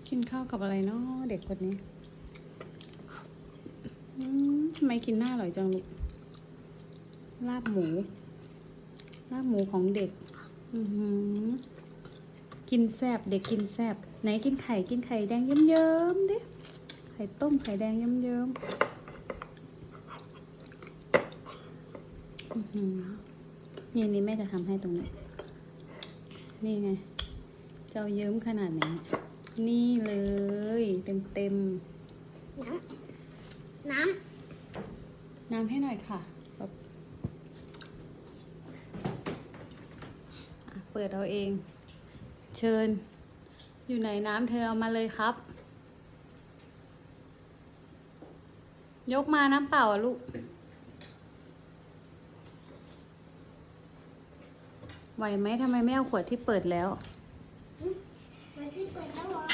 กินข้าวกับอะไรเนาะเด็กคนนี้ทำไมกินหน้าอร่อยจังลูกลาบหมูของเด็กกินแซบเด็กกินแซบไหนกินไข่แดงเยิ้มๆดิไข่ต้มไข่แดงเยิ้มนี่แม่จะทำให้ตรงนี้นี่ไงเจ้าเยิ้มขนาดนี้นี่เลยเต็มน้ำให้หน่อยค่ะเปิดเอาเองเชิญอยู่ไหนน้ำเธอเอามาเลยครับยกมาน้ำเปล่าลูกไหวไหมทำไมไม่เอาขวดที่เปิดแล้ว ที่เปิดแล้วเหรอ